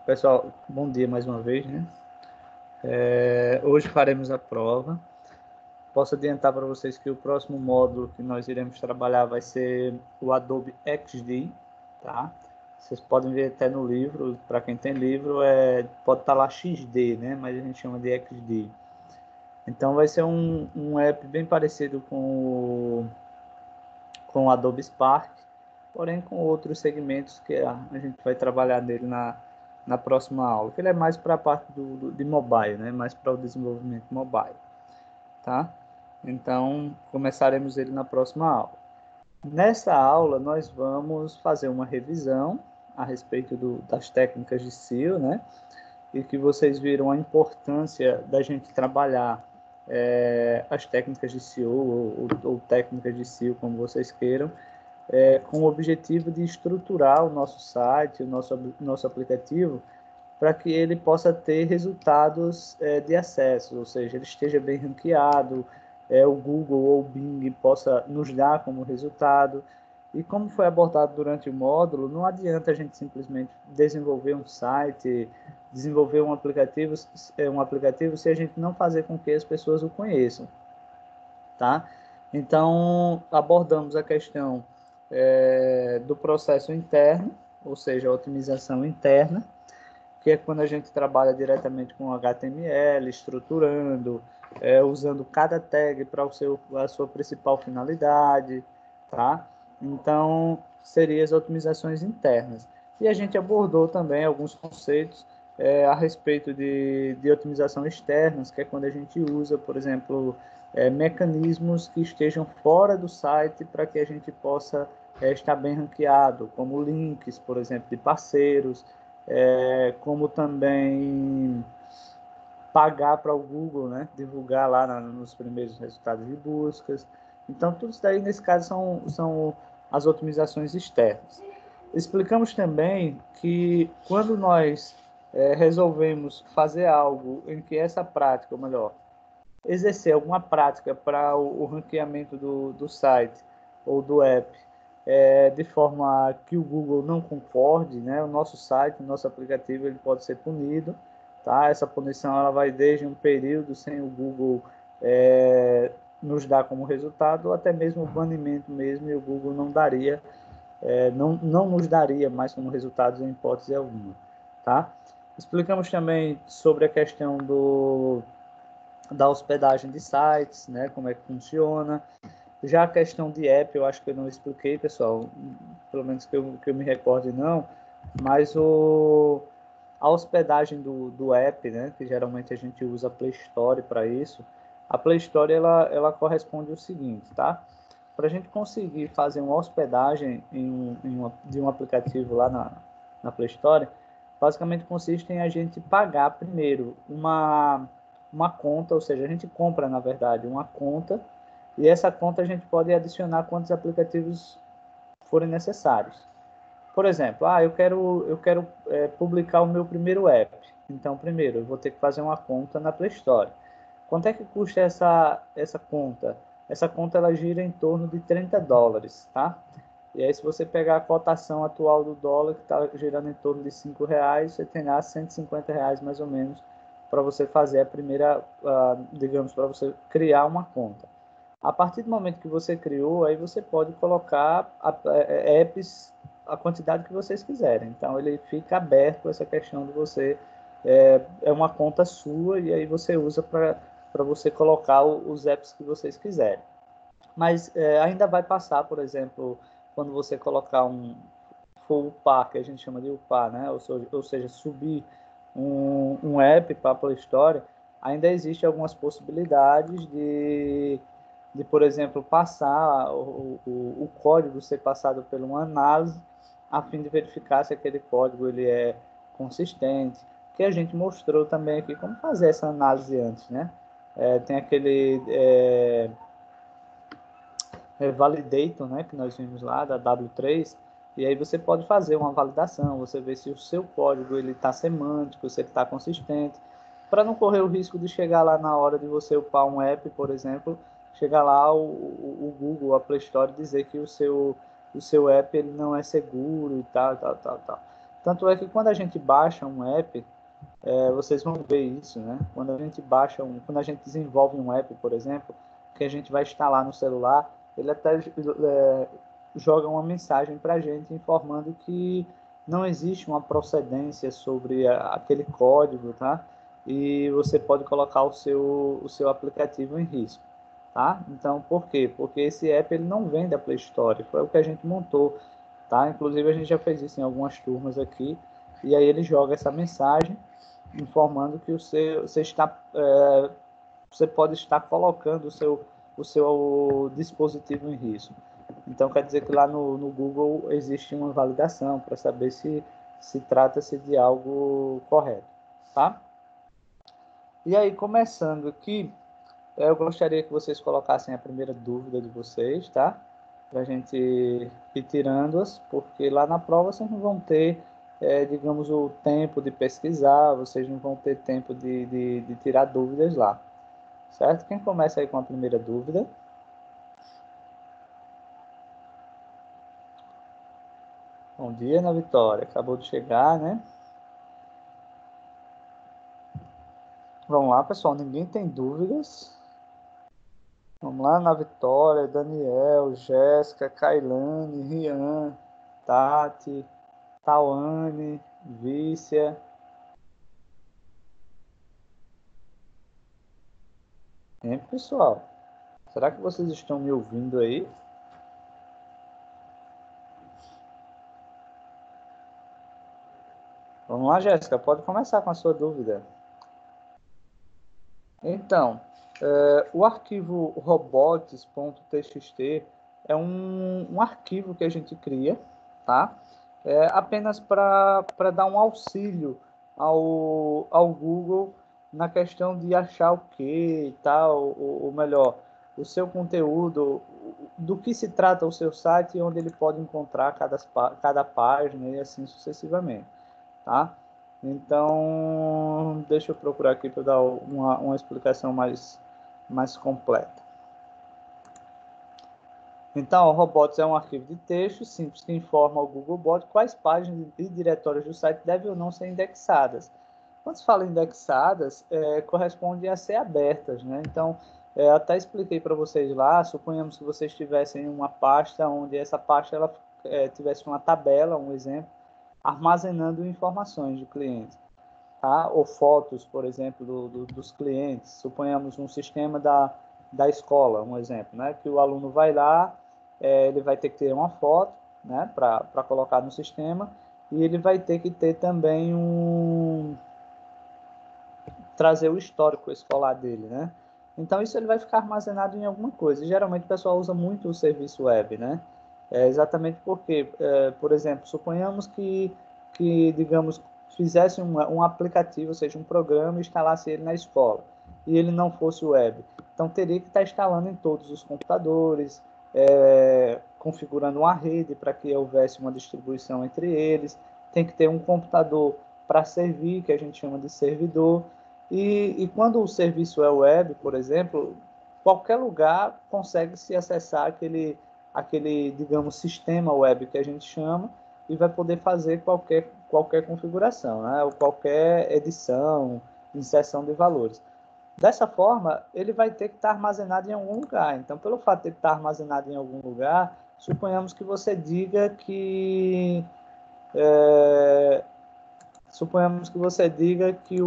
Pessoal, bom dia mais uma vez, né? Hoje faremos a prova. Posso adiantar para vocês que o próximo módulo que nós iremos trabalhar vai ser o Adobe XD, tá? Vocês podem ver até no livro, para quem tem livro, pode estar lá XD, né? Mas a gente chama de XD. Então vai ser um app bem parecido com o Adobe Spark, porém com outros segmentos que a gente vai trabalhar nele na próxima aula, que ele é mais para a parte de mobile, né? Mais para o desenvolvimento mobile, tá? Então, começaremos ele na próxima aula. Nessa aula, nós vamos fazer uma revisão a respeito das técnicas de SEO, né? E que vocês viram a importância da gente trabalhar as técnicas de SEO ou técnicas de SEO, como vocês queiram, com o objetivo de estruturar o nosso site, o nosso aplicativo, para que ele possa ter resultados de acesso, ou seja, ele esteja bem ranqueado, o Google ou o Bing possa nos dar como resultado. E como foi abordado durante o módulo, não adianta a gente simplesmente desenvolver um site, desenvolver um aplicativo se a gente não fazer com que as pessoas o conheçam, tá? Então, abordamos a questão do processo interno, ou seja, a otimização interna, que é quando a gente trabalha diretamente com HTML, estruturando, usando cada tag para a sua principal finalidade, tá? Então, seriam as otimizações internas. E a gente abordou também alguns conceitos a respeito de otimização externas, que é quando a gente usa, por exemplo, mecanismos que estejam fora do site para que a gente possa estar bem ranqueado, como links, por exemplo, de parceiros, como também pagar para o Google, né? Divulgar lá nos primeiros resultados de buscas. Então, tudo isso daí, nesse caso, são as otimizações externas. Explicamos também que quando nós resolvemos fazer algo em que essa prática, ou melhor, exercer alguma prática para o ranqueamento do site ou do app, de forma que o Google não concorde, né? O nosso site, o nosso aplicativo, ele pode ser punido, tá? Essa punição ela vai desde um período sem o Google nos dar como resultado, ou até mesmo o banimento mesmo, e o Google não daria, não nos daria mais como resultados em hipótese alguma, tá? Explicamos também sobre a questão da hospedagem de sites, né? Como é que funciona. Já a questão de app, eu acho que eu não expliquei, pessoal, pelo menos que eu me recorde não, mas a hospedagem do app, né, que geralmente a gente usa a Play Store para isso, a Play Store ela corresponde ao seguinte, tá? Para a gente conseguir fazer uma hospedagem de um aplicativo lá na Play Store, basicamente consiste em a gente pagar primeiro uma conta, ou seja, a gente compra, na verdade, uma conta, e essa conta a gente pode adicionar quantos aplicativos forem necessários. Por exemplo, eu quero publicar o meu primeiro app. Então, primeiro, eu vou ter que fazer uma conta na Play Store. Quanto é que custa essa conta? Essa conta ela gira em torno de US$ 30, tá? E aí, se você pegar a cotação atual do dólar, que está girando em torno de R$ 5, você tem lá R$ 150 mais ou menos para você fazer a primeira, digamos, para você criar uma conta. A partir do momento que você criou, aí você pode colocar apps a quantidade que vocês quiserem. Então, ele fica aberto essa questão de você, uma conta sua, e aí você usa para você colocar os apps que vocês quiserem. Mas ainda vai passar, por exemplo, quando você colocar for upar, que a gente chama de upar, né? Ou seja, subir um app para a Play Store, ainda existe algumas possibilidades por exemplo, passar o código ser passado por uma análise a fim de verificar se aquele código ele é consistente, que a gente mostrou também aqui como fazer essa análise antes, né? Tem aquele validator, né, que nós vimos lá da W3, e aí você pode fazer uma validação, você vê se o seu código ele está semântico, se ele está consistente, para não correr o risco de chegar lá na hora de você upar um app, por exemplo, chegar lá o Google, a Play Store dizer que o seu app ele não é seguro e tal, tal, tal, tal. Tanto é que quando a gente baixa um app, vocês vão ver isso, né? Quando a gente quando a gente desenvolve um app, por exemplo, que a gente vai instalar no celular, ele até joga uma mensagem para a gente informando que não existe uma procedência sobre aquele código, tá? E você pode colocar o seu aplicativo em risco, tá? Então, por quê? Porque esse app ele não vem da Play Store, foi o que a gente montou, tá? Inclusive a gente já fez isso em algumas turmas aqui, e aí ele joga essa mensagem informando que você pode estar colocando o seu dispositivo em risco. Então, quer dizer que lá no Google existe uma validação para saber se trata-se de algo correto, tá? E aí, começando aqui, eu gostaria que vocês colocassem a primeira dúvida de vocês, tá? Para a gente ir tirando-as, porque lá na prova vocês não vão ter, digamos, o tempo de pesquisar, vocês não vão ter tempo de tirar dúvidas lá, certo? Quem começa aí com a primeira dúvida? Bom dia, Ana Vitória. Acabou de chegar, né? Vamos lá, pessoal. Ninguém tem dúvidas? Vamos lá, Ana Vitória, Daniel, Jéssica, Kailane, Rian, Tati, Tawane, Vícia. Hein, pessoal? Será que vocês estão me ouvindo aí? Vamos lá, Jéssica. Pode começar com a sua dúvida. Então, o arquivo robots.txt é um arquivo que a gente cria, tá? Apenas para dar um auxílio ao Google na questão de achar o que e tal, ou melhor, o seu conteúdo, do que se trata o seu site e onde ele pode encontrar cada página e assim sucessivamente, tá? Então, deixa eu procurar aqui para dar uma explicação mais completa. Então, o Robots é um arquivo de texto simples que informa ao Googlebot quais páginas e diretórios do site devem ou não ser indexadas. Quando se fala indexadas, corresponde a ser abertas, né? Então, até expliquei para vocês lá, suponhamos que vocês tivessem uma pasta onde essa pasta ela, tivesse uma tabela, um exemplo, armazenando informações de clientes, tá? Ou fotos, por exemplo, dos clientes. Suponhamos um sistema da escola, um exemplo, né? Que o aluno vai lá, ele vai ter que ter uma foto, né? Para colocar no sistema, e ele vai ter que ter também trazer o histórico escolar dele, né? Então isso ele vai ficar armazenado em alguma coisa. E, geralmente o pessoal usa muito o serviço web, né? Exatamente porque, por exemplo, suponhamos que digamos, fizesse um aplicativo, ou seja, um programa e instalasse ele na escola, e ele não fosse web. Então teria que estar instalando em todos os computadores, configurando uma rede para que houvesse uma distribuição entre eles. Tem que ter um computador para servir, que a gente chama de servidor. E quando o serviço é web, por exemplo, qualquer lugar consegue se acessar aquele, digamos, sistema web que a gente chama e vai poder fazer qualquer configuração, né? Ou qualquer edição, inserção de valores. Dessa forma, ele vai ter que estar armazenado em algum lugar. Então, pelo fato de ele estar armazenado em algum lugar, suponhamos que você diga que é, suponhamos que você diga que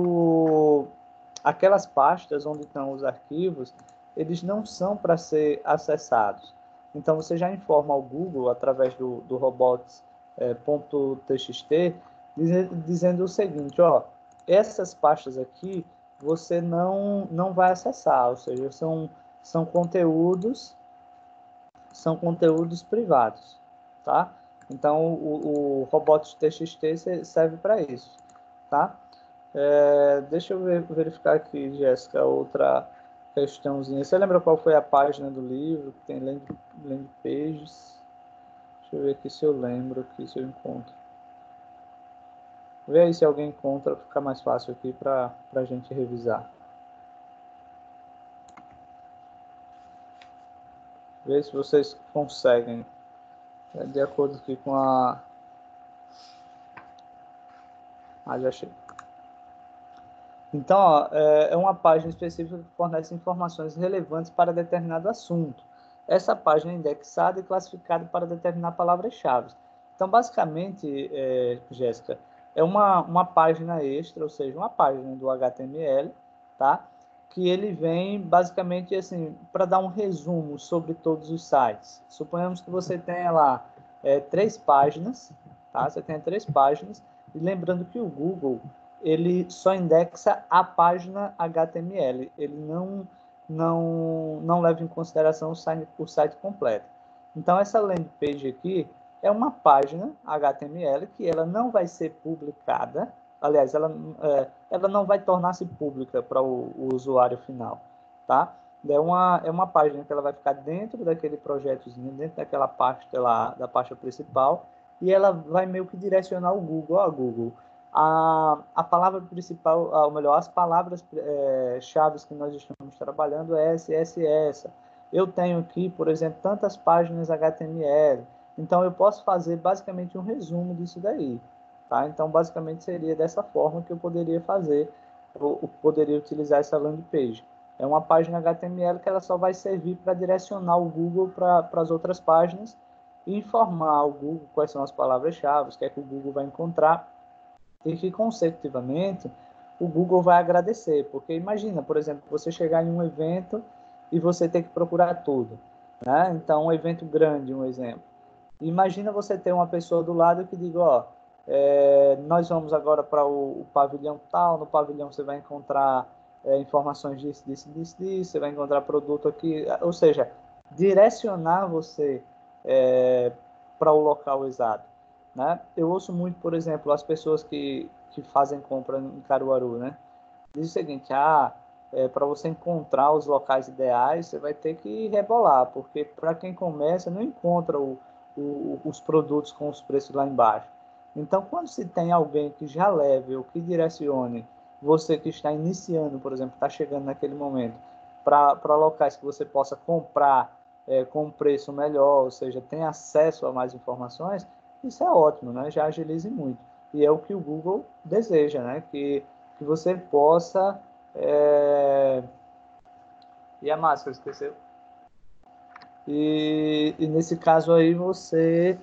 aquelas pastas onde estão os arquivos, eles não são para ser acessados. Então você já informa ao Google através do robots.txt dizendo o seguinte, ó, essas pastas aqui você não vai acessar, ou seja, são conteúdos são conteúdos privados, tá? Então, o robots.txt serve para isso, tá? Deixa eu verificar aqui, Jéssica, outra questãozinha. Você lembra qual foi a página do livro? Que tem landing pages. Deixa eu ver aqui se eu lembro, aqui se eu encontro. Vê aí se alguém encontra, fica mais fácil aqui para a gente revisar. Vê se vocês conseguem. De acordo aqui com Já achei. Então, ó, é uma página específica que fornece informações relevantes para determinado assunto. Essa página é indexada e classificada para determinar palavras-chave. Então, basicamente, Jéssica, é uma página extra, ou seja, uma página do HTML, tá? Que ele vem basicamente assim para dar um resumo sobre todos os sites. Suponhamos que você tenha lá 3 páginas, tá? Você tem 3 páginas, e lembrando que o Google ele só indexa a página HTML, ele não leva em consideração o site completo. Então, essa landing page aqui é uma página HTML que ela não vai ser publicada, aliás, ela não vai tornar-se pública para o usuário final, tá? É uma página que ela vai ficar dentro daquele projetozinho, dentro daquela pasta lá, da pasta principal, e ela vai meio que direcionar o Google, Google, a palavra principal, ou melhor, as palavras chaves que nós estamos trabalhando é essa. Eu tenho aqui, por exemplo, tantas páginas HTML, então eu posso fazer basicamente um resumo disso daí, tá? Então, basicamente seria dessa forma que eu poderia fazer, ou poderia utilizar essa landing page. É uma página HTML que ela só vai servir para direcionar o Google para as outras páginas e informar o Google quais são as palavras-chave, o que é que o Google vai encontrar, e que, consecutivamente, o Google vai agradecer. Porque imagina, por exemplo, você chegar em um evento e você ter que procurar tudo, né? Então, um evento grande, um exemplo. Imagina você ter uma pessoa do lado que diga, ó, nós vamos agora para o pavilhão tal, no pavilhão você vai encontrar informações disso, você vai encontrar produto aqui, ou seja, direcionar você para o local exato, né? Eu ouço muito, por exemplo, as pessoas que fazem compra em Caruaru, né? Diz o seguinte, para você encontrar os locais ideais, você vai ter que rebolar, porque para quem começa, não encontra os produtos com os preços lá embaixo. Então, quando se tem alguém que já leve ou que direcione você que está iniciando, por exemplo, está chegando naquele momento, para locais que você possa comprar com um preço melhor, ou seja, tem acesso a mais informações, isso é ótimo, né? Já agilize muito. E é o que o Google deseja, né? Que você possa... E a máscara, esqueceu? E nesse caso aí você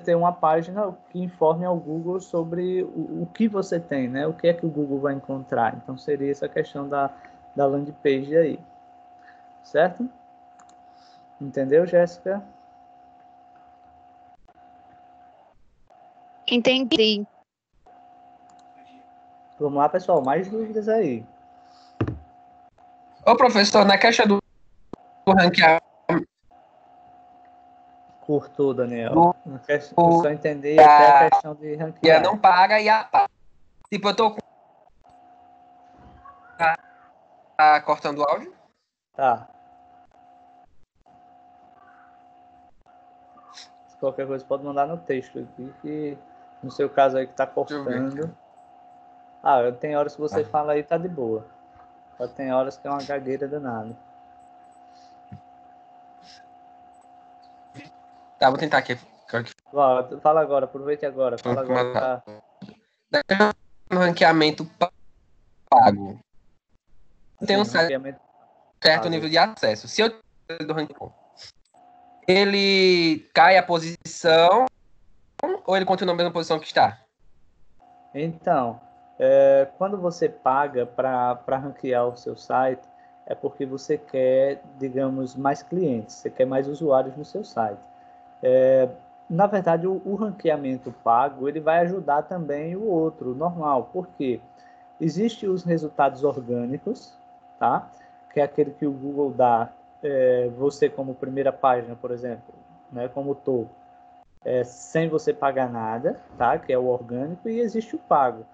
tem uma página que informe ao Google sobre o que você tem, né? O que é que o Google vai encontrar. Então, seria essa questão da landing page aí. Certo? Entendeu, Jéssica? Entendi. Vamos lá, pessoal. Mais dúvidas aí. Ô, professor, na questão do ranqueamento... Cortou, Daniel. Eu só entendi até a questão de ranquear. E a não paga e a paga. Tipo, eu tô com... Tá cortando o áudio? Tá. Se qualquer coisa pode mandar no texto aqui, que no seu caso aí que tá cortando. Tem horas que você fala aí tá de boa. Só tem horas que é uma gagueira danada. Tá, vou tentar aqui. Fala agora, aproveite agora. Fala agora. Tá. No ranqueamento pago. Tem um certo nível de acesso. Se eu do ranking, ele cai a posição ou ele continua na mesma posição que está? Então, quando você paga para ranquear o seu site, é porque você quer, digamos, mais clientes, você quer mais usuários no seu site. Na verdade, o ranqueamento pago ele vai ajudar também o outro, normal. Por quê? Existem os resultados orgânicos, tá? Que é aquele que o Google dá, você como primeira página, por exemplo, né, como topo, sem você pagar nada, tá? Que é o orgânico, e existe o pago.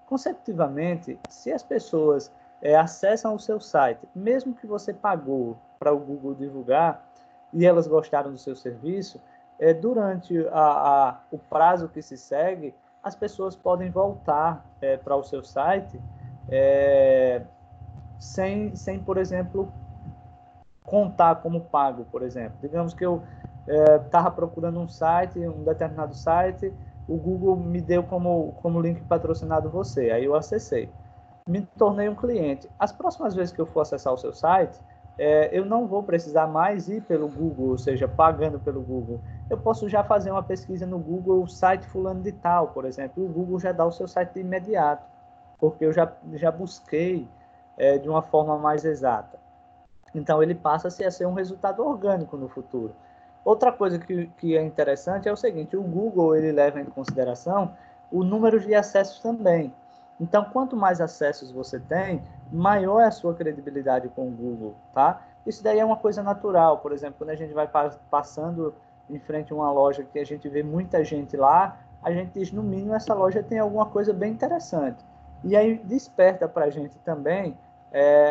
Consecutivamente, se as pessoas acessam o seu site, mesmo que você pagou para o Google divulgar, e elas gostaram do seu serviço, durante o prazo que se segue, as pessoas podem voltar para o seu site sem, por exemplo, contar como pago, por exemplo. Digamos que eu estava procurando um site, um determinado site, o Google me deu como link patrocinado você, aí eu acessei. Me tornei um cliente. As próximas vezes que eu for acessar o seu site, eu não vou precisar mais ir pelo Google, ou seja, pagando pelo Google. Eu posso já fazer uma pesquisa no Google, site fulano de tal, por exemplo, e o Google já dá o seu site de imediato, porque eu já busquei de uma forma mais exata. Então, ele passa a ser um resultado orgânico no futuro. Outra coisa que é interessante é o seguinte, o Google ele leva em consideração o número de acessos também. Então, quanto mais acessos você tem, maior é a sua credibilidade com o Google, tá? Isso daí é uma coisa natural. Por exemplo, quando a gente vai passando em frente a uma loja que a gente vê muita gente lá, a gente diz, no mínimo, essa loja tem alguma coisa bem interessante. E aí desperta para a gente também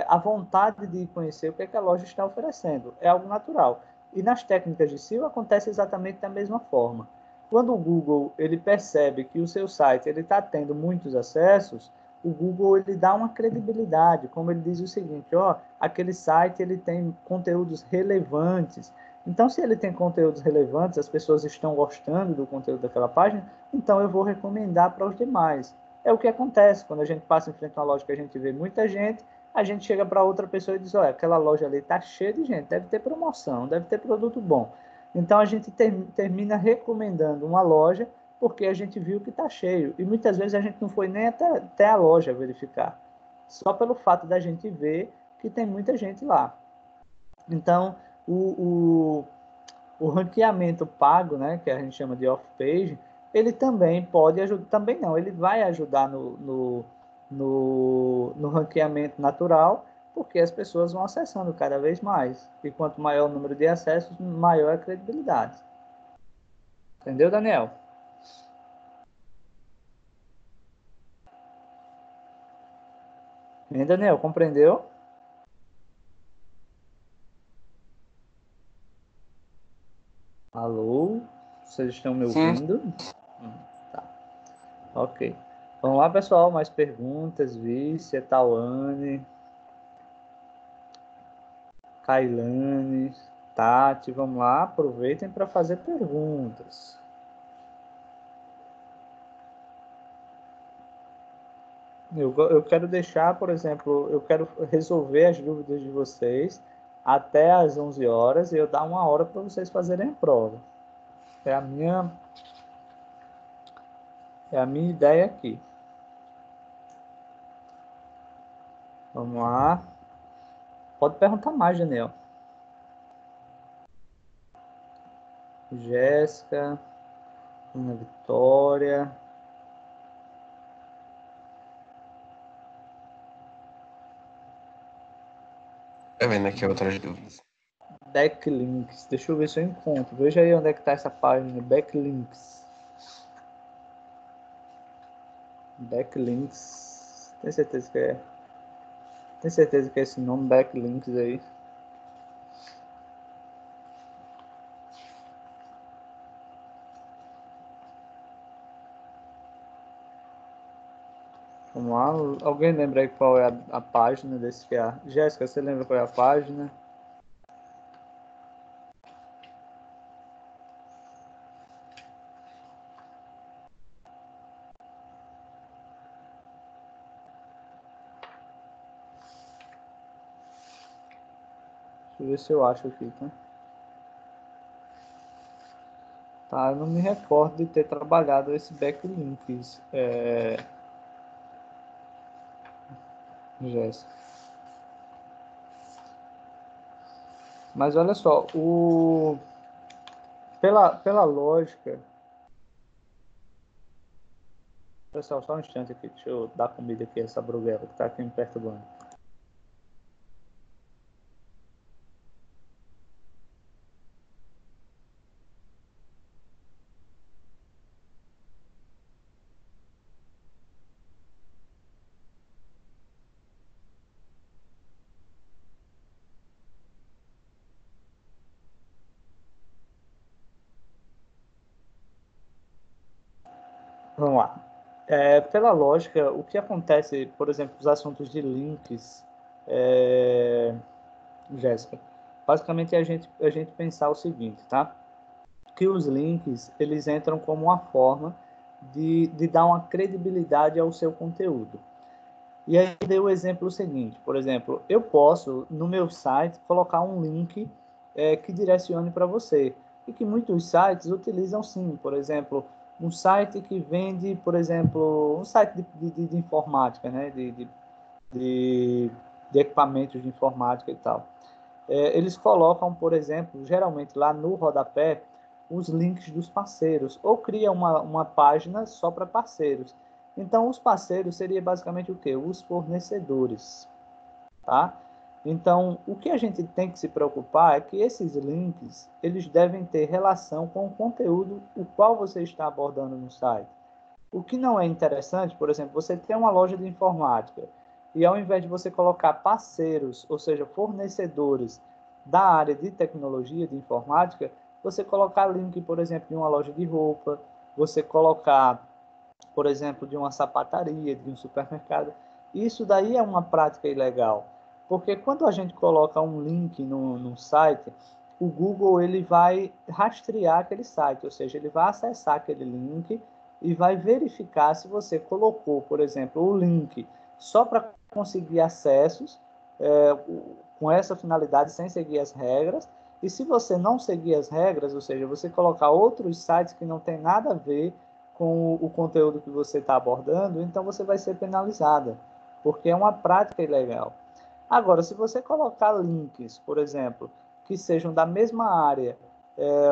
a vontade de conhecer o que, é que a loja está oferecendo. É algo natural. E nas técnicas de SEO acontece exatamente da mesma forma. Quando o Google ele percebe que o seu site ele está tendo muitos acessos, o Google ele dá uma credibilidade, como ele diz o seguinte, ó, aquele site ele tem conteúdos relevantes. Então, se ele tem conteúdos relevantes, as pessoas estão gostando do conteúdo daquela página, então eu vou recomendar para os demais. É o que acontece quando a gente passa em frente a uma loja que a gente vê muita gente, a gente chega para outra pessoa e diz, olha, aquela loja ali está cheia de gente, deve ter promoção, deve ter produto bom. Então a gente termina recomendando uma loja porque a gente viu que está cheio. E muitas vezes a gente não foi nem até a loja verificar, só pelo fato da gente ver que tem muita gente lá. Então, o ranqueamento pago, né, que a gente chama de off-page, ele também pode ajudar, também não, ele vai ajudar no ranqueamento natural, porque as pessoas vão acessando cada vez mais. E quanto maior o número de acessos, maior a credibilidade. Entendeu, Daniel? Hein, Daniel, compreendeu? Alô? Vocês estão me Sim. ouvindo? Tá. Ok. Vamos lá, pessoal. Mais perguntas? Vícia, Tawane, Kailane, Tati. Vamos lá. Aproveitem para fazer perguntas. Eu quero deixar, por exemplo, eu quero resolver as dúvidas de vocês até às 11 horas e eu dar uma hora para vocês fazerem a prova. É a minha, é a minha ideia aqui. Vamos lá. Pode perguntar mais, Daniel. Jéssica, Ana Vitória. Tô vendo aqui outras dúvidas. Backlinks. Deixa eu ver se eu encontro. Veja aí onde é que está essa página. Backlinks. Backlinks. Tem certeza que é? Tem certeza que é esse nome Backlinks aí? Vamos lá. Alguém lembra aí qual é a página desse que é? Jéssica, você lembra qual é a página? Deixa eu ver se eu acho aqui, tá? Tá, eu não me recordo de ter trabalhado esse backlinks, Jéssica. Mas olha só, pela lógica. Pessoal, só um instante aqui, deixa eu dar comida aqui a essa bruguela que tá aqui me perturbando. Vamos lá. Pela lógica, o que acontece, por exemplo, os assuntos de links, Jéssica, basicamente é a gente pensar o seguinte, tá? Que os links, eles entram como uma forma de dar uma credibilidade ao seu conteúdo. E aí eu dei o exemplo seguinte, por exemplo, eu posso, no meu site, colocar um link que direcione para você, e que muitos sites utilizam sim, por exemplo, um site que vende, por exemplo, um site de informática, né, de equipamentos de informática e tal. Eles colocam, por exemplo, geralmente lá no rodapé, os links dos parceiros, ou cria uma página só para parceiros. Então, os parceiros seria basicamente o quê? Os fornecedores, tá? Então, o que a gente tem que se preocupar é que esses links, eles devem ter relação com o conteúdo o qual você está abordando no site. O que não é interessante, por exemplo, você tem uma loja de informática e ao invés de você colocar parceiros, ou seja, fornecedores da área de tecnologia, de informática, você colocar link, por exemplo, de uma loja de roupa, você colocar, por exemplo, de uma sapataria, de um supermercado. Isso daí é uma prática ilegal, porque quando a gente coloca um link no site, o Google ele vai rastrear aquele site, ou seja, ele vai acessar aquele link e vai verificar se você colocou, por exemplo, o link só para conseguir acessos com essa finalidade, sem seguir as regras, e se você não seguir as regras, ou seja, você colocar outros sites que não tem nada a ver com o conteúdo que você está abordando, então você vai ser penalizada, porque é uma prática ilegal. Agora, se você colocar links, por exemplo, que sejam da mesma área,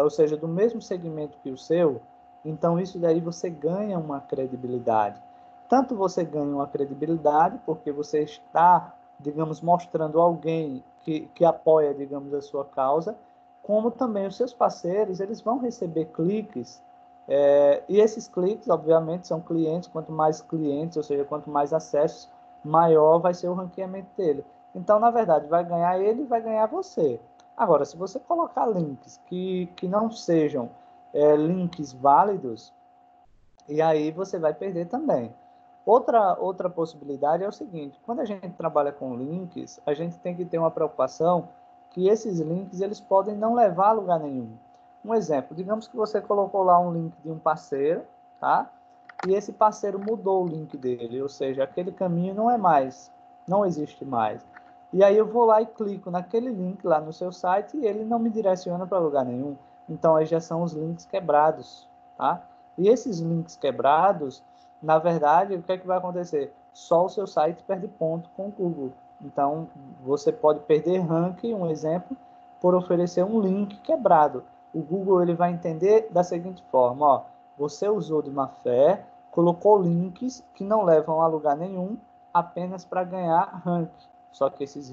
ou seja, do mesmo segmento que o seu, então isso daí você ganha uma credibilidade. Tanto você ganha uma credibilidade, porque você está, digamos, mostrando alguém que apoia, digamos, a sua causa, como também os seus parceiros, eles vão receber cliques, e esses cliques, obviamente, são clientes, quanto mais clientes, ou seja, quanto mais acessos, maior vai ser o ranqueamento dele. Então, na verdade, vai ganhar ele e vai ganhar você. Agora, se você colocar links que não sejam links válidos, e aí você vai perder também. Outra possibilidade é o seguinte, quando a gente trabalha com links, a gente tem que ter uma preocupação que esses links eles podem não levar a lugar nenhum. Um exemplo, digamos que você colocou lá um link de um parceiro, tá? E esse parceiro mudou o link dele, ou seja, aquele caminho não existe mais. E aí eu vou lá e clico naquele link lá no seu site e ele não me direciona para lugar nenhum. Então aí já são os links quebrados, tá? E esses links quebrados, na verdade, o que é que vai acontecer? Só o seu site perde ponto com o Google. Então, você pode perder ranking, um exemplo, por oferecer um link quebrado. O Google ele vai entender da seguinte forma, ó, você usou de má fé, colocou links que não levam a lugar nenhum, apenas para ganhar ranking. Só que esses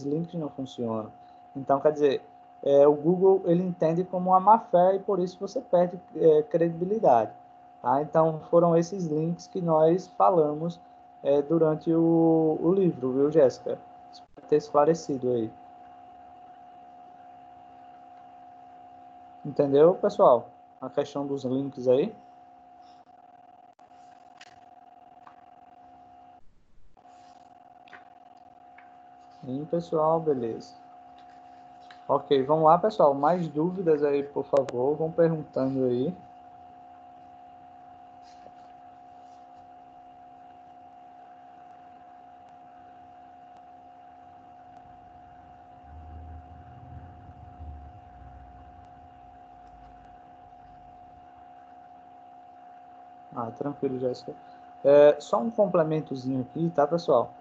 links não funcionam. Então, quer dizer, o Google ele entende como uma má fé e por isso você perde credibilidade. Tá? Então, foram esses links que nós falamos durante o livro, viu, Jéssica? Espero ter esclarecido aí. Entendeu, pessoal? A questão dos links aí. Sim, pessoal, beleza. Ok, vamos lá, pessoal. Mais dúvidas aí, por favor, vão perguntando aí. Tranquilo, Jéssica. Só um complementozinho aqui, tá, pessoal?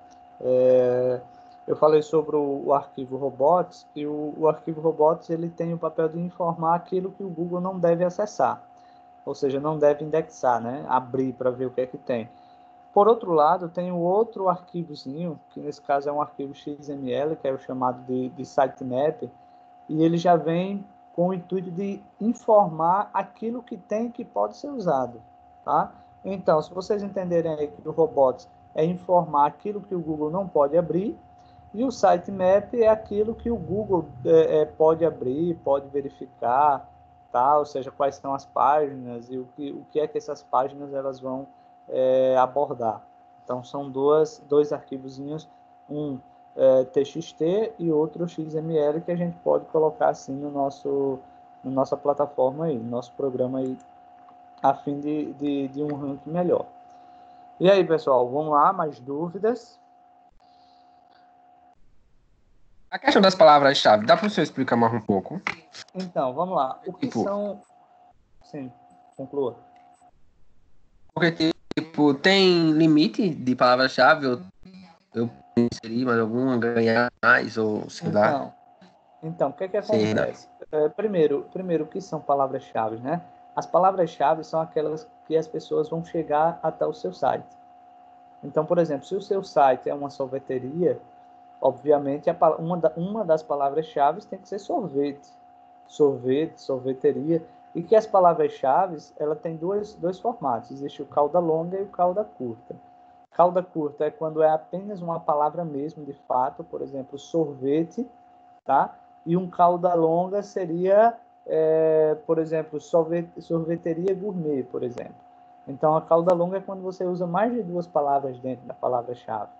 Eu falei sobre o arquivo robots, e o arquivo robots ele tem o papel de informar aquilo que o Google não deve acessar, ou seja, não deve indexar, né? Abrir para ver o que é que tem. Por outro lado, tem o outro arquivozinho, que nesse caso é um arquivo XML, que é o chamado de sitemap, e ele já vem com o intuito de informar aquilo que tem que pode ser usado, tá? Então, se vocês entenderem aí que o robots é informar aquilo que o Google não pode abrir, e o sitemap é aquilo que o Google pode abrir, pode verificar, tá? Ou seja, quais são as páginas e o que é que essas páginas elas vão abordar. Então, são dois arquivozinhos, um TXT e outro XML que a gente pode colocar assim no nossa plataforma aí, no nosso programa aí a fim de um ranking melhor. E aí, pessoal, vamos lá, mais dúvidas? A questão das palavras-chave, dá para o senhor explicar mais um pouco? Então, vamos lá. O que são... Sim, conclua. Porque, tipo, tem limite de palavra-chave? Eu inserir mais alguma, ganhar mais, ou sei lá. Então, o que acontece? Primeiro, o que são palavras-chave, né? As palavras-chave são aquelas que as pessoas vão chegar até o seu site. Então, por exemplo, se o seu site é uma sorveteria, obviamente, uma das palavras-chave tem que ser sorvete. Sorvete, sorveteria. E que as palavras-chave, ela tem dois formatos. Existe o cauda longa e o cauda curta. Cauda curta é quando é apenas uma palavra mesmo, de fato. Por exemplo, sorvete, tá? E um cauda longa seria, por exemplo, sorveteria gourmet, por exemplo. Então, a cauda longa é quando você usa mais de duas palavras dentro da palavra-chave.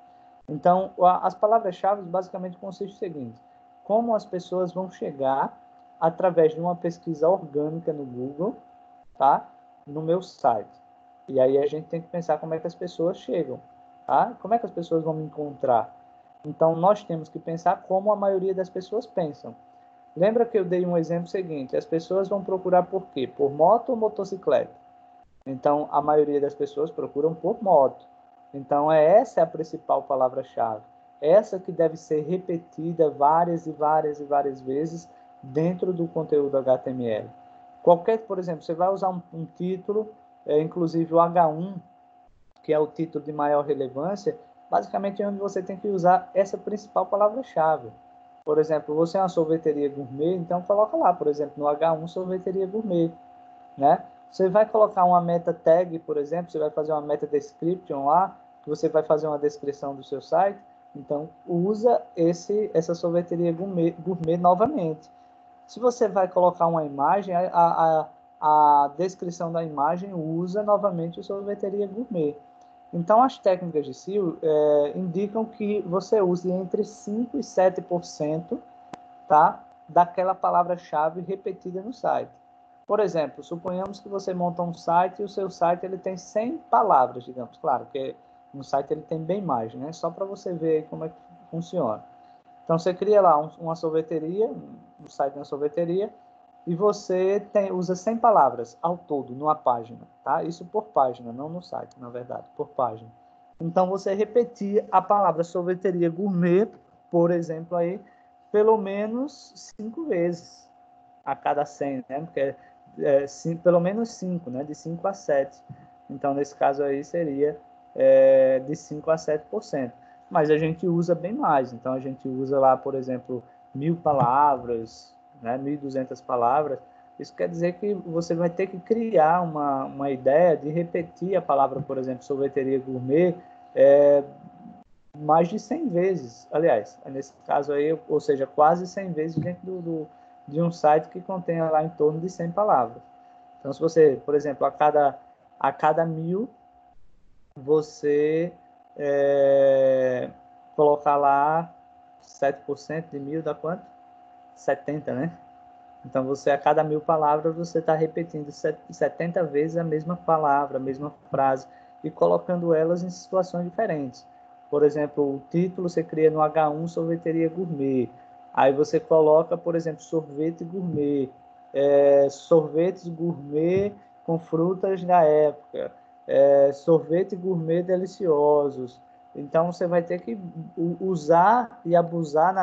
Então, as palavras-chave basicamente consistem no seguinte: como as pessoas vão chegar através de uma pesquisa orgânica no Google, tá? No meu site. E aí a gente tem que pensar como é que as pessoas chegam, tá? Como é que as pessoas vão me encontrar? Então, nós temos que pensar como a maioria das pessoas pensam. Lembra que eu dei um exemplo seguinte: as pessoas vão procurar por quê? Por moto ou motocicleta? Então, a maioria das pessoas procuram por moto. Então, essa é a principal palavra-chave. Essa que deve ser repetida várias e várias e várias vezes dentro do conteúdo HTML. Por exemplo, você vai usar um título, inclusive o H1, que é o título de maior relevância, basicamente é onde você tem que usar essa principal palavra-chave. Por exemplo, você é uma sorveteria gourmet, então coloca lá, por exemplo, no H1 sorveteria gourmet, né? Você vai colocar uma meta tag, por exemplo, você vai fazer uma meta description lá, que você vai fazer uma descrição do seu site, então usa essa sorveteria gourmet novamente. Se você vai colocar uma imagem, a descrição da imagem usa novamente o sorveteria gourmet. Então, as técnicas de SEO indicam que você use entre 5% e 7%, tá, daquela palavra-chave repetida no site. Por exemplo, suponhamos que você monta um site e o seu site ele tem 100 palavras, digamos. Claro que no site ele tem bem mais, né? Só para você ver como é que funciona. Então, você cria lá uma sorveteria, um site de uma sorveteria, e você usa 100 palavras ao todo numa página, tá? Isso por página, não no site, na verdade, por página. Então, você repetir a palavra sorveteria gourmet, por exemplo, aí, pelo menos 5 vezes a cada 100, né? Porque pelo menos 5, né? De 5 a 7. Então, nesse caso aí, seria de 5 a 7%. Mas a gente usa bem mais. Então, a gente usa lá, por exemplo, 1.000 palavras, né? 1.200 palavras. Isso quer dizer que você vai ter que criar uma ideia de repetir a palavra, por exemplo, sorveteria gourmet, mais de 100 vezes. Aliás, nesse caso aí, ou seja, quase 100 vezes dentro de um site que contenha lá em torno de 100 palavras. Então, se você, por exemplo, a cada 1.000, você colocar lá 7% de 1.000 dá quanto? 70, né? Então, você, a cada 1.000 palavras, você está repetindo 70 vezes a mesma palavra, a mesma frase, e colocando elas em situações diferentes. Por exemplo, o título você cria no H1 sorveteria gourmet. Aí você coloca, por exemplo, sorvete gourmet, sorvetes gourmet com frutas da época, sorvete gourmet deliciosos. Então, você vai ter que usar e abusar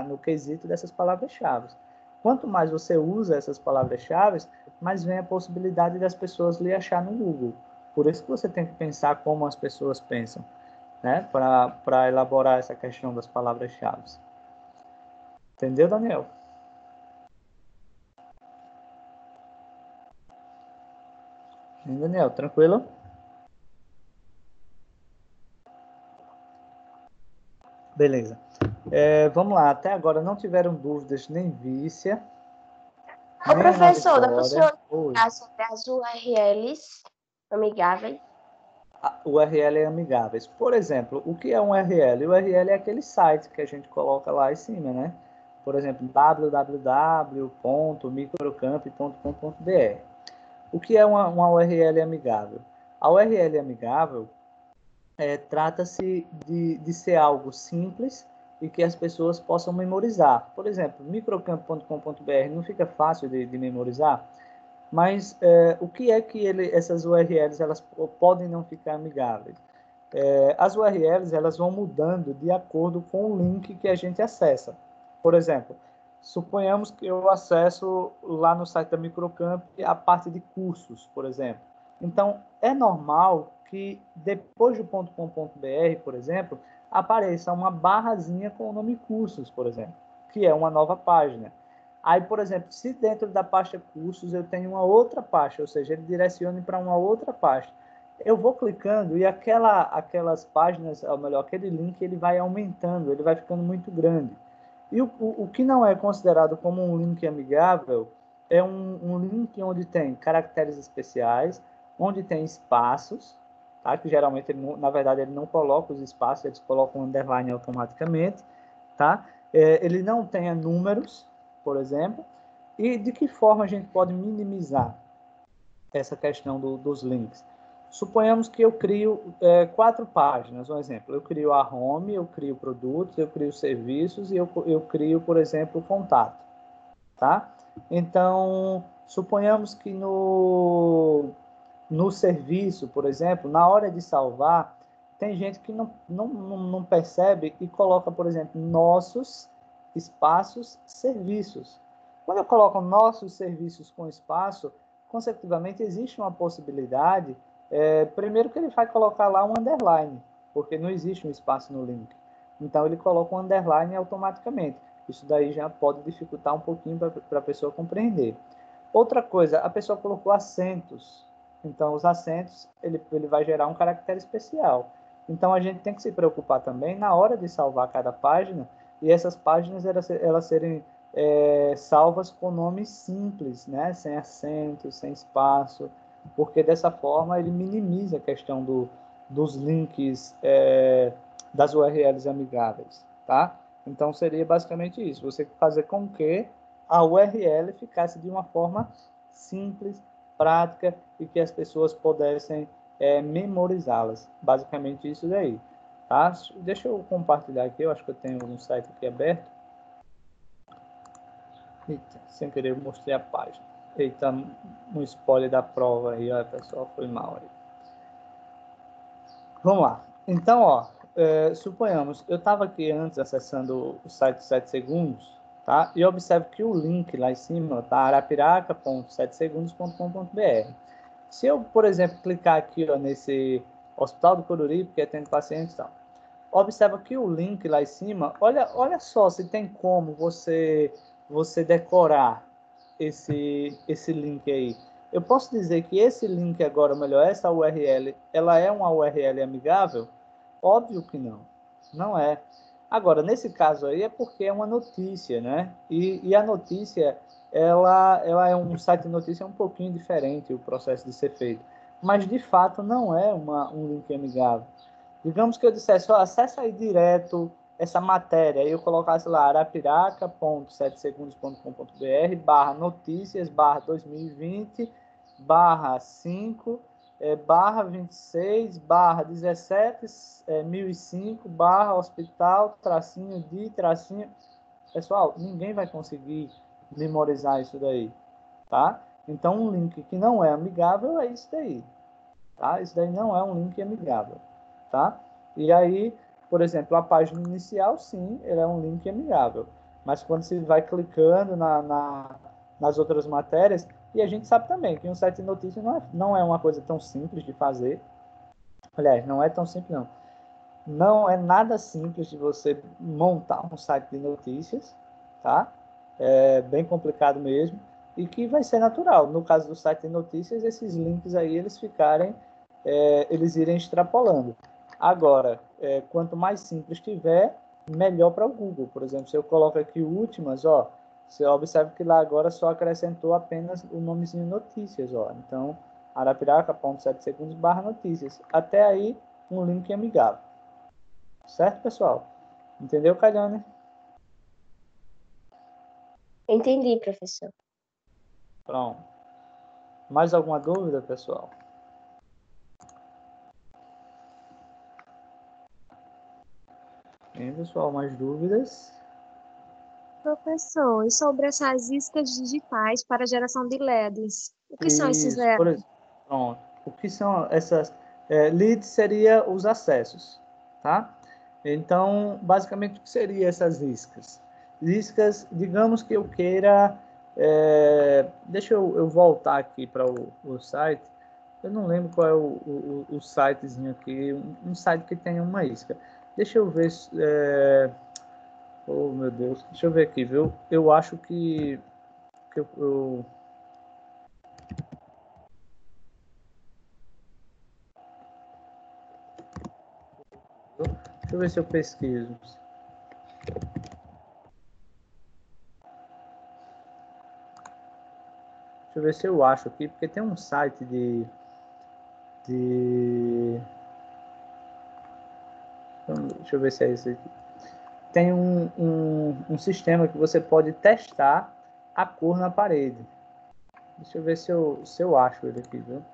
no quesito dessas palavras-chave. Quanto mais você usa essas palavras-chave, mais vem a possibilidade das pessoas lhe achar no Google. Por isso que você tem que pensar como as pessoas pensam, né? Para elaborar essa questão das palavras-chave. Entendeu, Daniel? Daniel, tranquilo? Beleza. Vamos lá. Até agora não tiveram dúvidas nem Vícia. Ô, professor, dá para o senhor explicar sobre as URLs amigáveis? URL amigáveis. Por exemplo, o que é um URL? O URL é aquele site que a gente coloca lá em cima, né? Por exemplo, www.microcamp.com.br. O que é uma URL amigável? A URL amigável trata-se de ser algo simples e que as pessoas possam memorizar. Por exemplo, microcampo.com.br não fica fácil de memorizar, mas o que é que essas URLs elas podem não ficar amigáveis? As URLs elas vão mudando de acordo com o link que a gente acessa. Por exemplo, suponhamos que eu acesso lá no site da Microcamp a parte de cursos, por exemplo. Então, é normal que depois do .com.br, por exemplo, apareça uma barrazinha com o nome cursos, por exemplo, que é uma nova página. Aí, por exemplo, se dentro da pasta cursos eu tenho uma outra pasta, ou seja, ele direcione para uma outra pasta, eu vou clicando e aquelas páginas, ou melhor, aquele link, ele vai aumentando, ele vai ficando muito grande. E o que não é considerado como um link amigável é um link onde tem caracteres especiais, onde tem espaços, tá? Que geralmente, na verdade, ele não coloca os espaços, eles colocam um underline automaticamente, tá? Ele não tenha números, por exemplo. E de que forma a gente pode minimizar essa questão dos links? Suponhamos que eu crio 4 páginas, um exemplo. Eu crio a home, eu crio produtos, eu crio serviços e eu crio, por exemplo, o contato. Tá? Então, suponhamos que no serviço, por exemplo, na hora de salvar, tem gente que não percebe e coloca, por exemplo, nossos espaços serviços. Quando eu coloco nossos serviços com espaço, consecutivamente existe uma possibilidade, primeiro que ele vai colocar lá um underline, porque não existe um espaço no link. Então ele coloca um underline automaticamente. Isso daí já pode dificultar um pouquinho para a pessoa compreender. Outra coisa, a pessoa colocou acentos. Então, os acentos, ele vai gerar um caractere especial. Então, a gente tem que se preocupar também na hora de salvar cada página e essas páginas elas serem salvas com nomes simples, né? Sem acentos, sem espaço, porque dessa forma ele minimiza a questão dos links das URLs amigáveis, tá? Então, seria basicamente isso. Você fazer com que a URL ficasse de uma forma simples, prática e que as pessoas pudessem memorizá-las. Basicamente isso daí. Tá? Deixa eu compartilhar aqui. Eu acho que eu tenho um site aqui aberto. Eita, sem querer eu mostrei a página. Eita, um spoiler da prova aí, ó, pessoal, foi mal aí. Vamos lá. Então, ó, suponhamos, eu estava aqui antes acessando o site 7 segundos, tá? E observe que o link lá em cima tá arapiraca.7segundos.com.br. Se eu, por exemplo, clicar aqui ó, nesse Hospital do Coruripe, que atende pacientes e tal, observa que o link lá em cima, olha só se tem como você decorar esse link aí. Eu posso dizer que esse link agora, ou melhor, essa URL, ela é uma URL amigável? Óbvio que não. Não é. Agora, nesse caso aí é porque é uma notícia, né? E a notícia, ela é um site de notícia um pouquinho diferente, o processo de ser feito. Mas, de fato, não é um link amigável. Digamos que eu dissesse, ó, acessa aí direto essa matéria, aí eu colocasse lá arapiraca.7segundos.com.br /notícias /2020 /5 /26 /17 1005 /hospital _ de _ pessoal, ninguém vai conseguir memorizar isso daí, tá? Então um link que não é amigável é isso daí, tá? Isso daí não é um link amigável, tá? E aí, por exemplo, a página inicial, sim, ele é um link amigável. Mas quando você vai clicando nas outras matérias, e a gente sabe também que um site de notícias não é uma coisa tão simples de fazer. Aliás, não é tão simples, não. Não é nada simples de você montar um site de notícias, tá? É bem complicado mesmo. E que vai ser natural. No caso do site de notícias, esses links aí, eles irem extrapolando. Agora, quanto mais simples tiver, melhor para o Google. Por exemplo, se eu coloco aqui últimas, ó, você observa que lá agora só acrescentou apenas o nomezinho notícias, ó. Então, arapiraca.7segundos /notícias. Até aí, um link amigável. Certo, pessoal? Entendeu, Caliane? Entendi, professor. Pronto. Mais alguma dúvida, pessoal? Tem, pessoal, mais dúvidas? Professor, e sobre essas iscas digitais para geração de LEDs? O que são esses Isso, por LEDs? exemplo, pronto. O que são essas... leads seria os acessos, tá? Então, basicamente, o que seria essas iscas? Iscas, digamos que eu queira... deixa eu voltar aqui para o site. Eu não lembro qual é o sitezinho aqui. Um site que tem uma isca. Deixa eu ver... oh, meu Deus. Deixa eu ver aqui, viu? Eu acho que eu... Deixa eu ver se eu pesquiso. Deixa eu ver se eu acho aqui, porque tem um site de deixa eu ver se é esse aqui. Tem um sistema que você pode testar a cor na parede. Deixa eu ver se eu acho ele aqui, viu?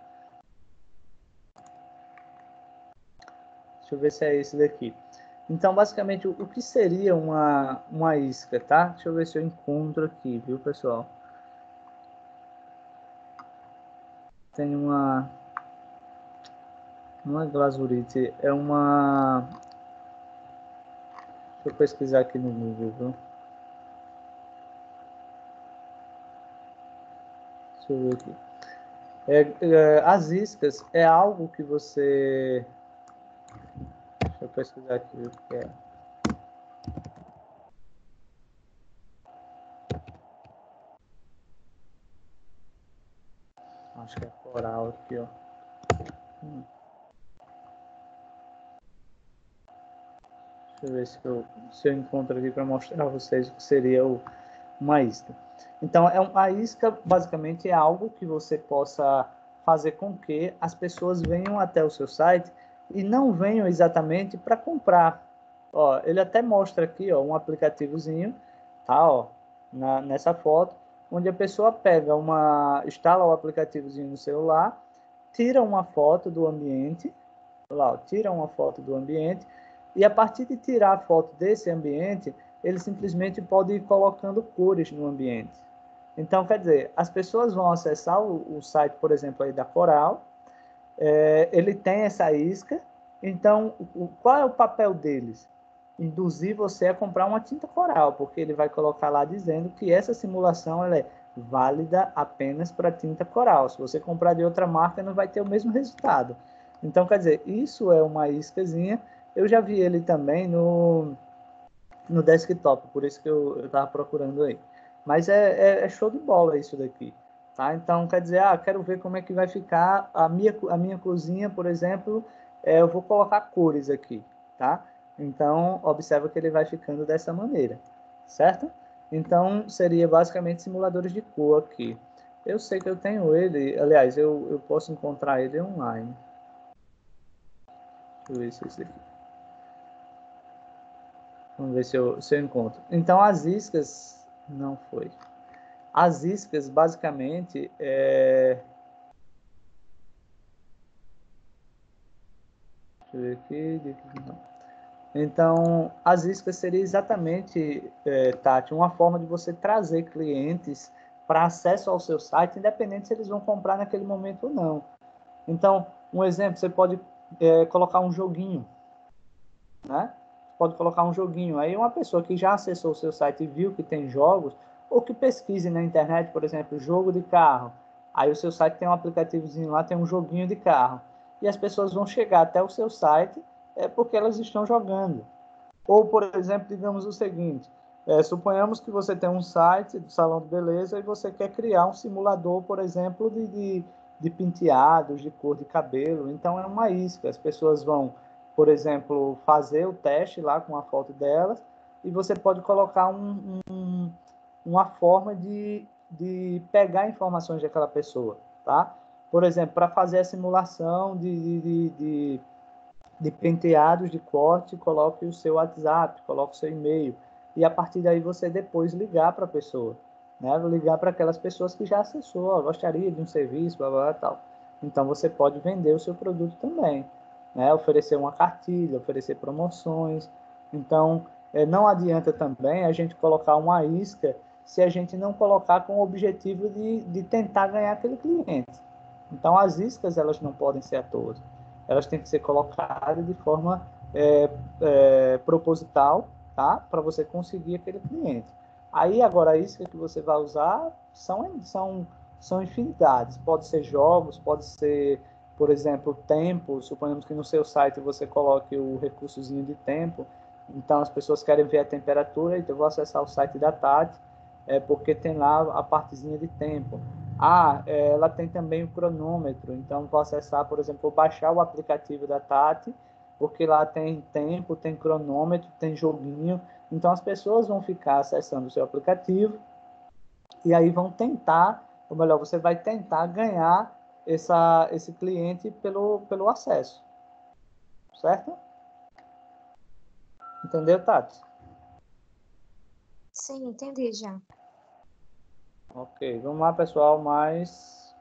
Deixa eu ver se é esse daqui. Então, basicamente, o que seria uma isca, tá? Deixa eu ver se eu encontro aqui, viu, pessoal? Tem uma glazurite, é uma... Deixa eu pesquisar aqui no Google, viu? Deixa eu ver aqui. As iscas é algo que você... Deixa eu pesquisar aqui o que é. Acho que é coral aqui, ó. Deixa eu ver se eu encontro aqui para mostrar a vocês o que seria uma isca. Então, a isca, basicamente, é algo que você possa fazer com que as pessoas venham até o seu site e não venham exatamente para comprar. Ó, ele até mostra aqui, ó, um aplicativozinho, tá, ó, nessa foto, onde a pessoa pega instala o aplicativozinho no celular, tira uma foto do ambiente, lá, ó, tira uma foto do ambiente, e a partir de tirar a foto desse ambiente, ele simplesmente pode ir colocando cores no ambiente. Então, quer dizer, as pessoas vão acessar o site, por exemplo, aí da Coral, ele tem essa isca, então, qual é o papel deles? Induzir você a comprar uma tinta Coral, porque ele vai colocar lá dizendo que essa simulação ela é válida apenas para tinta Coral. Se você comprar de outra marca, não vai ter o mesmo resultado. Então, quer dizer, isso é uma iscazinha. Eu já vi ele também no desktop, por isso que eu estava procurando aí. Mas é show de bola isso daqui. Tá? Então, quer dizer, quero ver como é que vai ficar a minha cozinha, por exemplo, eu vou colocar cores aqui, tá? Então, observa que ele vai ficando dessa maneira, certo? Então, seria basicamente simuladores de cor aqui. Eu sei que eu tenho ele, aliás, eu posso encontrar ele online. Deixa eu ver se é esse aqui. Vamos ver se eu encontro. Então, as iscas... Não foi. As iscas, basicamente, deixa eu ver aqui. Não. Então, as iscas seria exatamente, Tati, uma forma de você trazer clientes para acesso ao seu site, independente se eles vão comprar naquele momento ou não. Então, um exemplo, você pode colocar um joguinho, né? Pode colocar um joguinho. Aí uma pessoa que já acessou o seu site e viu que tem jogos, ou que pesquise na internet, por exemplo, jogo de carro. Aí o seu site tem um aplicativozinho lá, tem um joguinho de carro. E as pessoas vão chegar até o seu site porque elas estão jogando. Ou, por exemplo, digamos o seguinte, suponhamos que você tem um site do salão de beleza e você quer criar um simulador, por exemplo, de penteados, de cor de cabelo. Então, é uma isca. As pessoas vão, por exemplo, fazer o teste lá com a foto delas e você pode colocar uma forma de pegar informações daquela pessoa, tá? Por exemplo, para fazer a simulação de penteados de corte, coloque o seu WhatsApp, coloque o seu e-mail, e a partir daí você depois ligar para a pessoa. né? Ligar para aquelas pessoas que já acessou, ó, gostaria de um serviço, blá, blá, blá, tal. Então, você pode vender o seu produto também, né? Oferecer uma cartilha, oferecer promoções. Então, não adianta também a gente colocar uma isca se a gente não colocar com o objetivo de tentar ganhar aquele cliente. Então, as iscas, elas não podem ser à toa. Elas têm que ser colocadas de forma proposital, tá? Para você conseguir aquele cliente. Aí, agora, a isca que você vai usar são infinidades. Pode ser jogos, pode ser, por exemplo, tempo. Suponhamos que no seu site você coloque o recursozinho de tempo. Então, as pessoas querem ver a temperatura, então eu vou acessar o site da Tati, porque tem lá a partezinha de tempo. Ela tem também o cronômetro, então vou acessar, por exemplo, vou baixar o aplicativo da Tati, porque lá tem tempo, tem cronômetro, tem joguinho, então as pessoas vão ficar acessando o seu aplicativo e aí vão tentar, ou melhor, você vai tentar ganhar esse cliente pelo acesso, certo? Entendeu, Tati? Sim, entendi já. Ok, vamos lá, pessoal, mais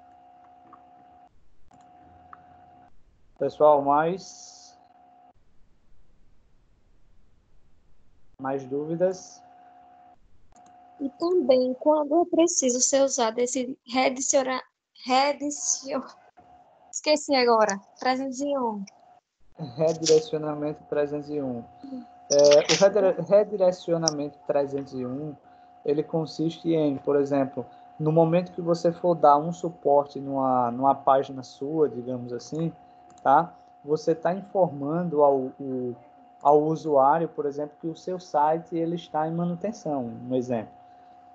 dúvidas? E também, quando é preciso ser usado esse esqueci agora, 301. Redirecionamento 301. O redirecionamento 301, ele consiste em, por exemplo, no momento que você for dar um suporte numa página sua, digamos assim, tá? Você está informando ao usuário, por exemplo, que o seu site ele está em manutenção, um exemplo.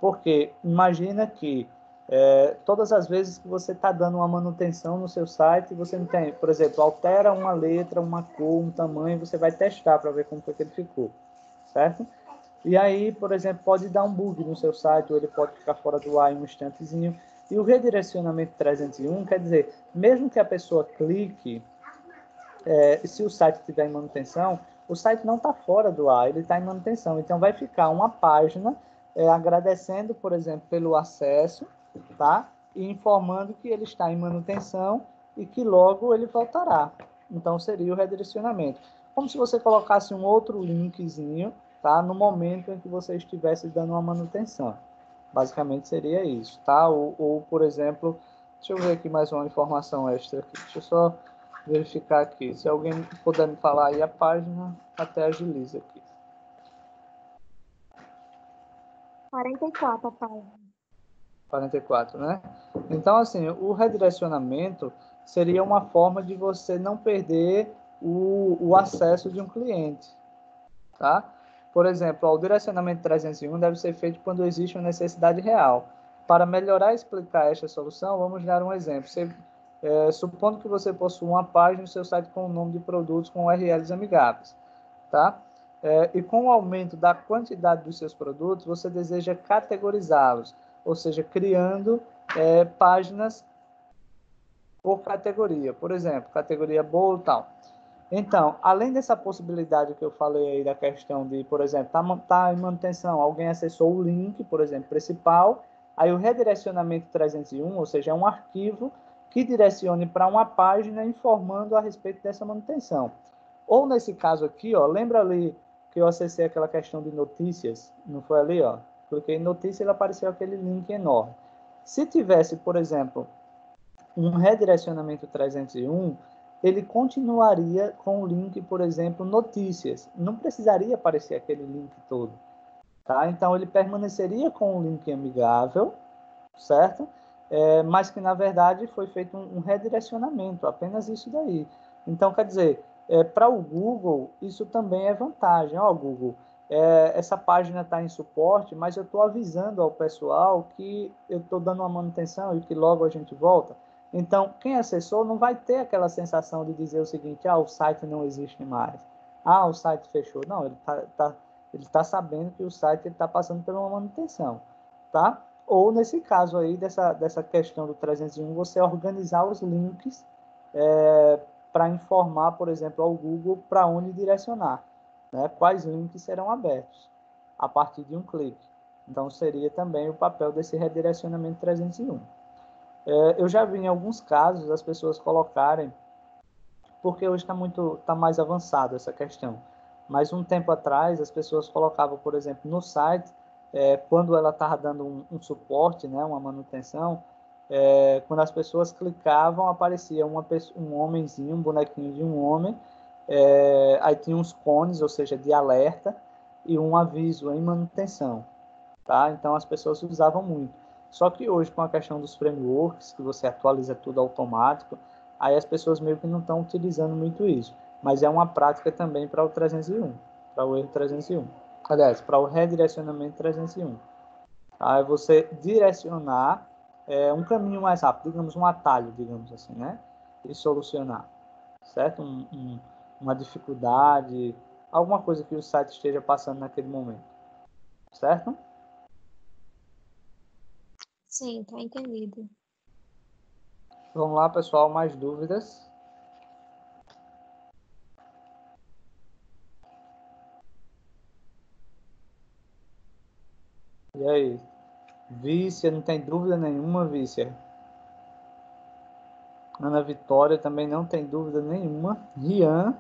Porque imagina que todas as vezes que você está dando uma manutenção no seu site, você não tem, por exemplo, altera uma letra, uma cor, um tamanho, você vai testar para ver como foi que ele ficou, certo? E aí, por exemplo, pode dar um bug no seu site, ou ele pode ficar fora do ar em um instantezinho. E o redirecionamento 301 quer dizer, mesmo que a pessoa clique, se o site estiver em manutenção, o site não está fora do ar, ele está em manutenção. Então, vai ficar uma página agradecendo, por exemplo, pelo acesso, tá? E informando que ele está em manutenção e que logo ele voltará. Então, seria o redirecionamento. Como se você colocasse um outro linkzinho, tá? No momento em que você estivesse dando uma manutenção. Basicamente, seria isso, tá? Ou por exemplo, deixa eu ver aqui mais uma informação extra aqui. Deixa eu só verificar aqui. Se alguém puder me falar aí a página, até agiliza aqui. 44 a página. 44, né? Então, assim, o redirecionamento seria uma forma de você não perder o acesso de um cliente, tá? Por exemplo, o direcionamento 301 deve ser feito quando existe uma necessidade real. Para melhorar e explicar esta solução, vamos dar um exemplo. Supondo que você possua uma página no seu site com o nome de produtos com URLs amigáveis, tá? E com o aumento da quantidade dos seus produtos, você deseja categorizá-los, ou seja, criando páginas por categoria. Por exemplo, categoria bolo e tal. Então, além dessa possibilidade que eu falei aí da questão de, por exemplo, tá em manutenção, alguém acessou o link, por exemplo, principal, aí o redirecionamento 301, ou seja, é um arquivo que direcione para uma página informando a respeito dessa manutenção. Ou nesse caso aqui, ó, lembra ali que eu acessei aquela questão de notícias? Não foi ali, ó? Cliquei em notícia e apareceu aquele link enorme. Se tivesse, por exemplo, um redirecionamento 301, ele continuaria com o link, por exemplo, notícias. Não precisaria aparecer aquele link todo. Tá? Então, ele permaneceria com o link amigável, certo? Mas que, na verdade, foi feito um redirecionamento, apenas isso daí. Então, quer dizer, para o Google, isso também é vantagem. Ó, Google, essa página está em suporte, mas eu estou avisando ao pessoal que eu estou dando uma manutenção e que logo a gente volta. Então, quem acessou não vai ter aquela sensação de dizer o seguinte, o site não existe mais. O site fechou. Não, ele tá sabendo que o site está passando por uma manutenção, tá? Ou, nesse caso aí, dessa questão do 301, você organizar os links para informar, por exemplo, ao Google para onde direcionar, né? Quais links serão abertos a partir de um clique. Então, seria também o papel desse redirecionamento 301. Eu já vi em alguns casos as pessoas colocarem, porque hoje está mais avançado essa questão, mas um tempo atrás as pessoas colocavam, por exemplo, no site, quando ela estava dando um suporte, né, uma manutenção, quando as pessoas clicavam, aparecia um homenzinho, um bonequinho de um homem, aí tinha uns cones, ou seja, de alerta, e um aviso em manutenção. Tá? Então as pessoas usavam muito. Só que hoje, com a questão dos frameworks, que você atualiza tudo automático, aí as pessoas meio que não estão utilizando muito isso. Mas é uma prática também para o 301, para o erro 301. Aliás, para o redirecionamento 301. Aí você direcionar um caminho mais rápido, digamos um atalho, digamos assim, né? E solucionar, certo? Uma dificuldade, alguma coisa que o site esteja passando naquele momento, certo? Sim, tá entendido. Vamos lá, pessoal, mais dúvidas? E aí? Vícia, não tem dúvida nenhuma, Vícia. Ana Vitória também não tem dúvida nenhuma. Rian,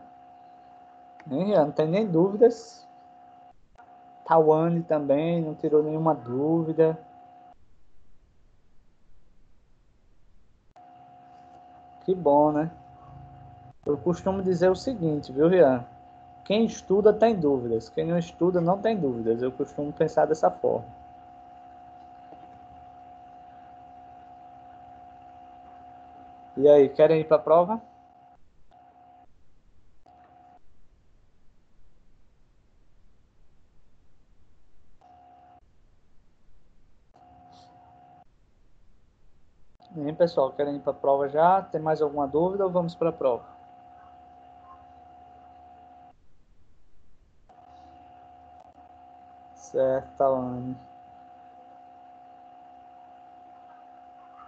não tem nem dúvidas. Tawane também não tirou nenhuma dúvida. Que bom, né? Eu costumo dizer o seguinte, viu, Rian? Quem estuda tem dúvidas, quem não estuda não tem dúvidas. Eu costumo pensar dessa forma. E aí, querem ir para a prova? E aí, pessoal, querem ir para a prova já? Tem mais alguma dúvida ou vamos para a prova? Certo, Tawane.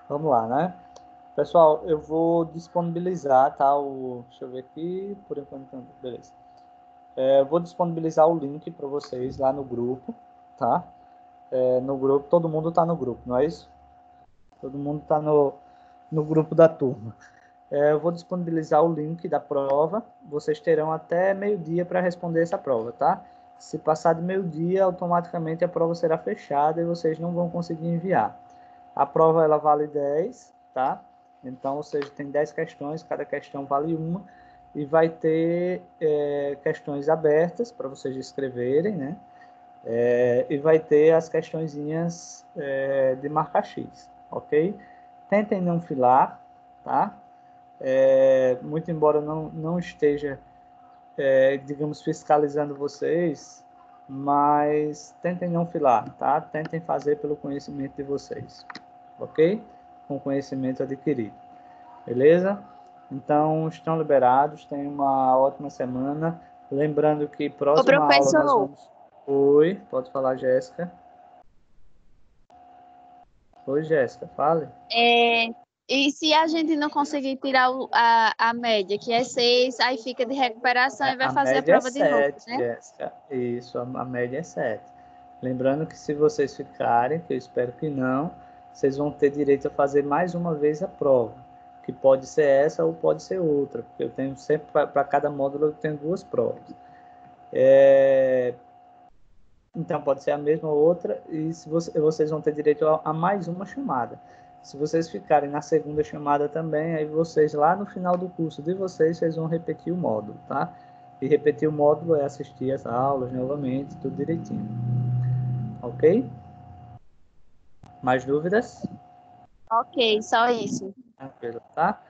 Vamos lá, né? Pessoal, eu vou disponibilizar, tá? Deixa eu ver aqui, por enquanto, beleza. Eu vou disponibilizar o link para vocês lá no grupo, tá? No grupo, todo mundo está no grupo, não é isso? Todo mundo está no grupo da turma. Eu vou disponibilizar o link da prova. Vocês terão até meio-dia para responder essa prova, tá? Se passar de meio-dia, automaticamente a prova será fechada e vocês não vão conseguir enviar. A prova ela vale 10, tá? Então, ou seja, tem 10 questões, cada questão vale uma, e vai ter questões abertas para vocês escreverem, né? E vai ter as questõezinhas de marca X, ok? Tentem não filar, tá? Muito embora não esteja, digamos, fiscalizando vocês, mas tentem não filar, tá? Tentem fazer pelo conhecimento de vocês, ok? Com conhecimento adquirido, beleza? Então, estão liberados, tenham uma ótima semana. Lembrando que Ô, próxima aula nós professor, vamos... Oi, pode falar, Jéssica. Oi, Jéssica, fale. e se a gente não conseguir tirar a média, que é 6, aí fica de recuperação e vai A fazer a média é prova de novo, 7, né? Jéssica. Isso, a média é 7. Lembrando que se vocês ficarem, que eu espero que não, vocês vão ter direito a fazer mais uma vez a prova, que pode ser essa ou pode ser outra, porque eu tenho sempre, para cada módulo, eu tenho 2 provas. Então, pode ser a mesma ou outra, e vocês vão ter direito a mais uma chamada. Se vocês ficarem na segunda chamada também, aí vocês, lá no final do curso de vocês vão repetir o módulo, tá? E repetir o módulo é assistir as aulas novamente, tudo direitinho. Ok? Mais dúvidas? Ok, só isso. Tranquilo, tá?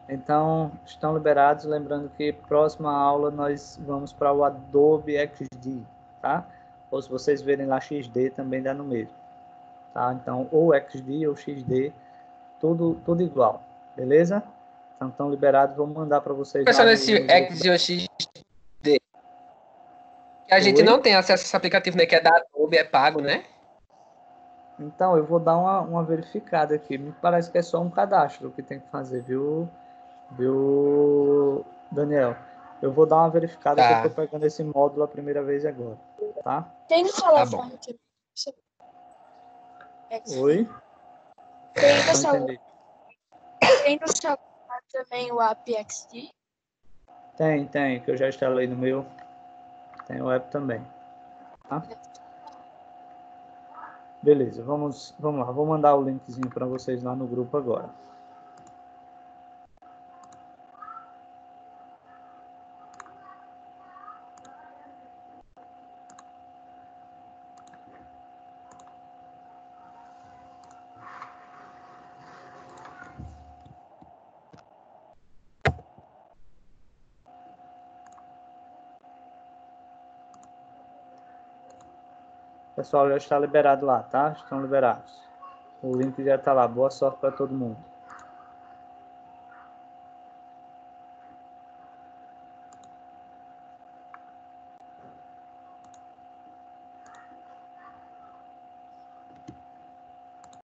Então, estão liberados. Lembrando que próxima aula nós vamos para o Adobe XD, tá? Ou se vocês verem lá XD, também dá no mesmo, tá? Então, ou XD ou XD, tudo igual, beleza? Então, estão liberados. Vou mandar para vocês lá Professor, no esse grupo. XGOX, que a gente Oi? não tem acesso a esse aplicativo, né? Que é da Adobe, é pago, né? Então, eu vou dar uma verificada aqui. Me parece que é só um cadastro que tem que fazer, viu, Daniel? Eu vou dar uma verificada que eu estou Tá, pegando esse módulo a primeira vez agora, tá? Tem no tá bom. telefone aqui. Oi? Tem no celular também o app XD? Tem, que eu já instalei no meu. Tem o app também. Tá? Beleza, vamos lá. Vou mandar o linkzinho para vocês lá no grupo agora. Pessoal, já está liberado lá, tá? Estão liberados. O link já está lá. Boa sorte para todo mundo.